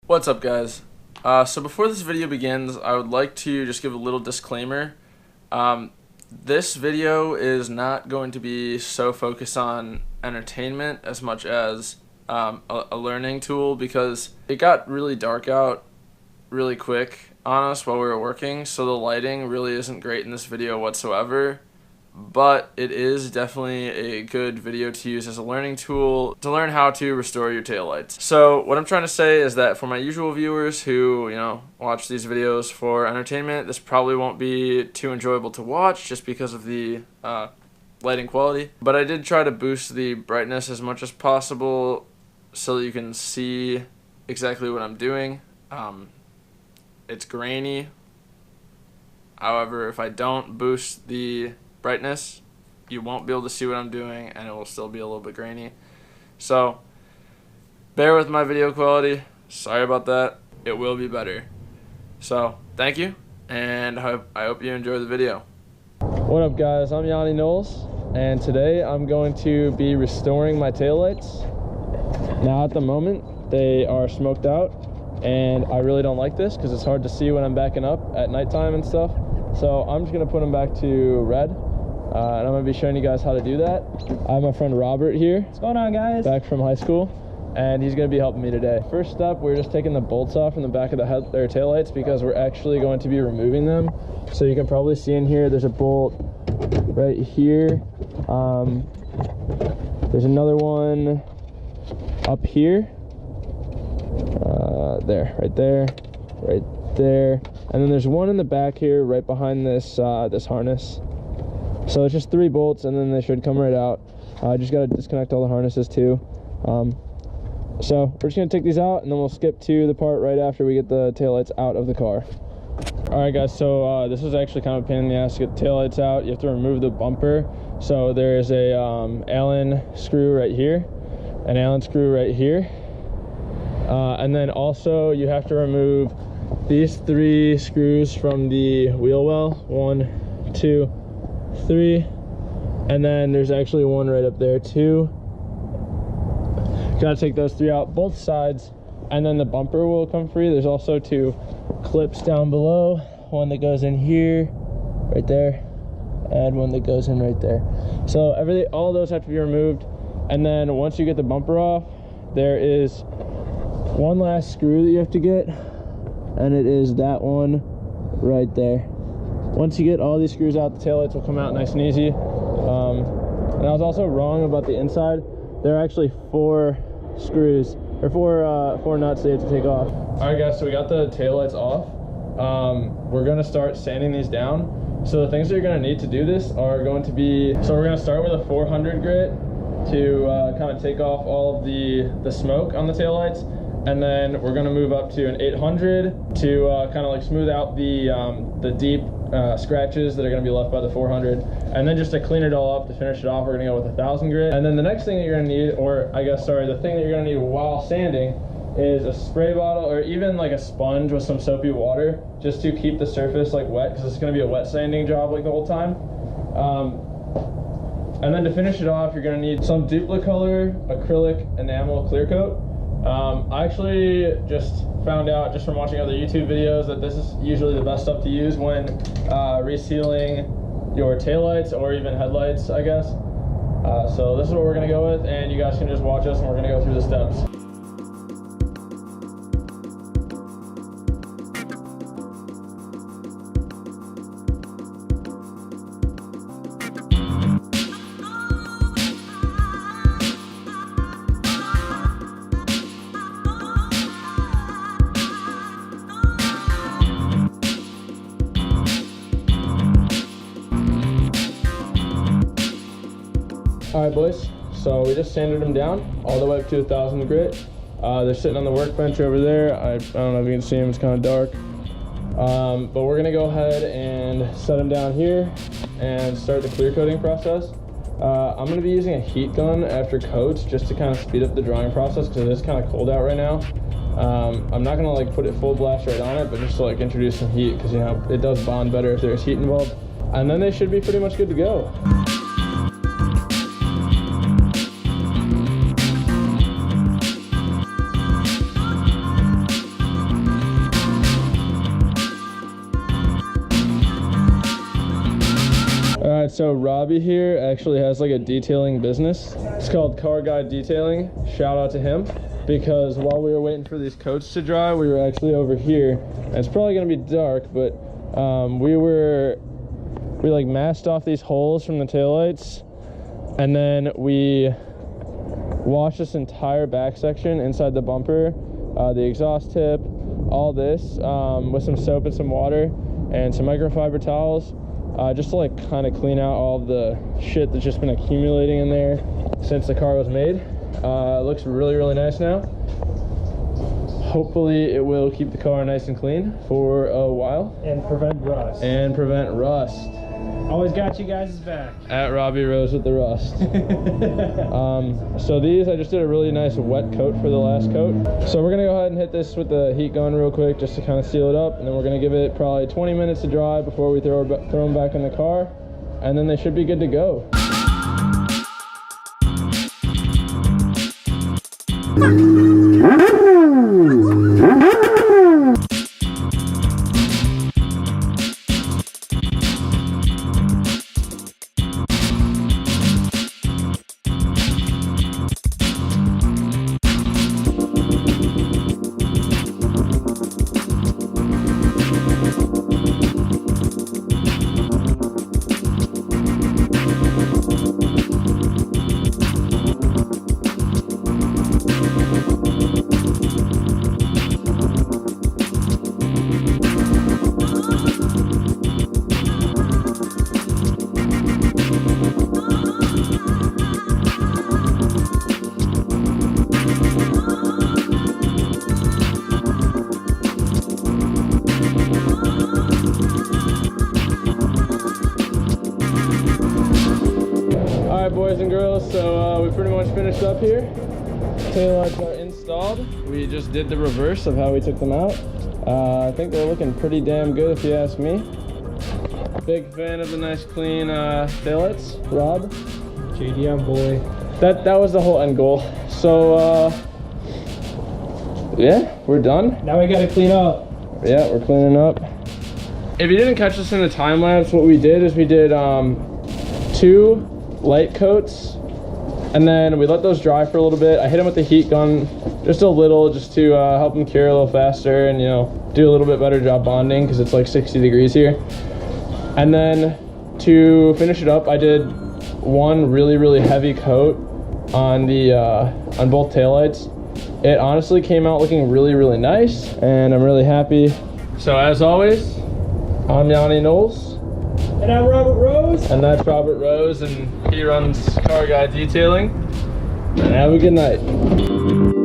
What's up, guys? So before this video begins, I would like to just give a little disclaimer. This video is not going to be so focused on entertainment as much as a learning tool, because it got really dark out really quick on us while we were working, so the lighting really isn't great in this video whatsoever. But it is definitely a good video to use as a learning tool to learn how to restore your taillights. So what I'm trying to say is that for my usual viewers who, watch these videos for entertainment, this probably won't be too enjoyable to watch just because of the lighting quality. But I did try to boost the brightness as much as possible so that you can see exactly what I'm doing. It's grainy. However, if I don't boost the brightness, you won't be able to see what I'm doing, and it will still be a little bit grainy. So bear with my video quality. Sorry about that. It will be better. So thank you, and I hope you enjoy the video. What up, guys? I'm Yanni Knowles, and today I'm going to be restoring my taillights. Now at the moment they are smoked out, and I really don't like this because it's hard to see when I'm backing up at nighttime and stuff. So I'm just gonna put them back to red. And I'm going to be showing you guys how to do that. I have my friend Robert here. What's going on, guys? Back from high school, and he's going to be helping me today. First step, we're just taking the bolts off from the back of their taillights because we're actually going to be removing them. So you can probably see in here, there's a bolt right here. There's another one up here. Right there. And then there's one in the back here, right behind this this harness. So it's just 3 bolts, and then they should come right out. I just got to disconnect all the harnesses too. So we're just going to take these out, and then we'll skip to the part right after we get the taillights out of the car. Alright, guys, so this is actually kind of a pain in the ass to get the taillights out. You have to remove the bumper. So there's a Allen screw right here, an Allen screw right here. And then also you have to remove these 3 screws from the wheel well. 1, 2, 3, and then there's actually one right up there too. Gotta take those 3 out, both sides, and then the bumper will come free. There's also 2 clips down below, one that goes in here, right there, and one that goes in right there. So all of those have to be removed, and then once you get the bumper off, there is one last screw that you have to get, and it is that one right there. Once you get all these screws out, the taillights will come out nice and easy. And I was also wrong about the inside. There are actually 4 screws, or 4 nuts that you have to take off. All right, guys, so we got the taillights off. We're gonna start sanding these down. So the things that you're gonna need to do this are going to be, so we're gonna start with a 400 grit to kind of take off all of the smoke on the taillights. And then we're gonna move up to an 800 to kind of like smooth out the deep scratches that are gonna be left by the 400. And then just to clean it all up, to finish it off, we're gonna go with 1000 grit. And then the next thing that you're gonna need, the thing that you're gonna need while sanding is a spray bottle, or even like a sponge with some soapy water, just to keep the surface like wet, because it's gonna be a wet sanding job like the whole time. And then to finish it off, you're gonna need some Duplicolor acrylic enamel clear coat. I actually just found out just from watching other YouTube videos that this is usually the best stuff to use when resealing your taillights or even headlights, I guess. So this is what we're gonna go with, and you guys can just watch us and we're gonna go through the steps. Alright, boys, so we just sanded them down all the way up to 1000 grit. They're sitting on the workbench over there. I don't know if you can see them, it's kind of dark. But we're gonna go ahead and set them down here and start the clear coating process. I'm gonna be using a heat gun after coats just to kind of speed up the drying process, because it is kind of cold out right now. I'm not gonna like put it full blast right on it, but just to like introduce some heat, because it does bond better if there's heat involved. And then they should be pretty much good to go. So Robbie here actually has like a detailing business. It's called Car Guy Detailing. Shout out to him, because while we were waiting for these coats to dry, we were actually over here, and it's probably gonna be dark, but we like masked off these holes from the taillights, and then we washed this entire back section inside the bumper, the exhaust tip, all this with some soap and some water and some microfiber towels, just to like kind of clean out all of the shit that's just been accumulating in there since the car was made. It looks really, really nice now. Hopefully it will keep the car nice and clean for a while. And prevent rust. And prevent rust. Always got you guys' back. At Robbie Rose with the rust. So these, I just did a really nice wet coat for the last coat. So we're gonna go ahead and hit this with the heat gun real quick just to kind of seal it up, and then we're gonna give it probably 20 minutes to dry before we throw them back in the car, and then they should be good to go. Boys and girls, so we pretty much finished up here. Taillights are installed. We just did the reverse of how we took them out. I think they're looking pretty damn good if you ask me. Big fan of the nice clean taillights. Rob? JD on boy. That was the whole end goal. So yeah, we're done. Now we gotta clean up. Yeah, we're cleaning up. If you didn't catch this in the time lapse, what we did is we did 2 light coats, and then we let those dry for a little bit. I hit them with the heat gun just a little, just to help them cure a little faster and, you know, do a little bit better job bonding because it's like 60 degrees here. And then to finish it up, I did one really, really heavy coat on the on both taillights. It honestly came out looking really, really nice, and I'm really happy. So as always, I'm Yanni Knowles. And I'm Robert Rose. And that's Robert Rose, and he runs Car Guy Detailing. And have a good night.